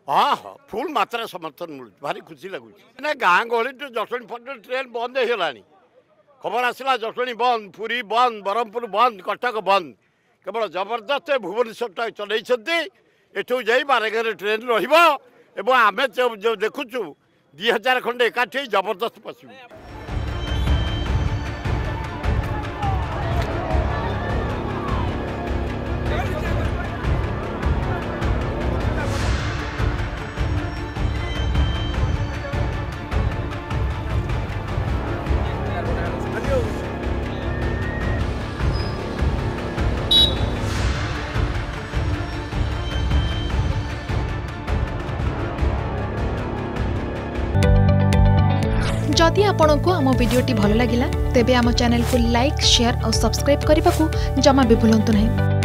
हाँ हाँ फुल मात्रा समर्थन मिलूँ भारी खुशी लगुच ना गाँ गहली जटणी फटणी ट्रेन बंद होगा खबर आसला जटणी बंद पुरी बंद ब्रह्मपुर बंद कटक बंद केवल जबरदस्त भुवनेश्वर चलते एठू जा बारगार ट्रेन रमें जो देखुचु 2000 खंडे एकाठी जबरदस्त पशु जदि आपंक आम भिडी भल लगा तेब आम चैनल को लाइक शेयर और सब्सक्राइब करने को जमा भी भूलु नहीं।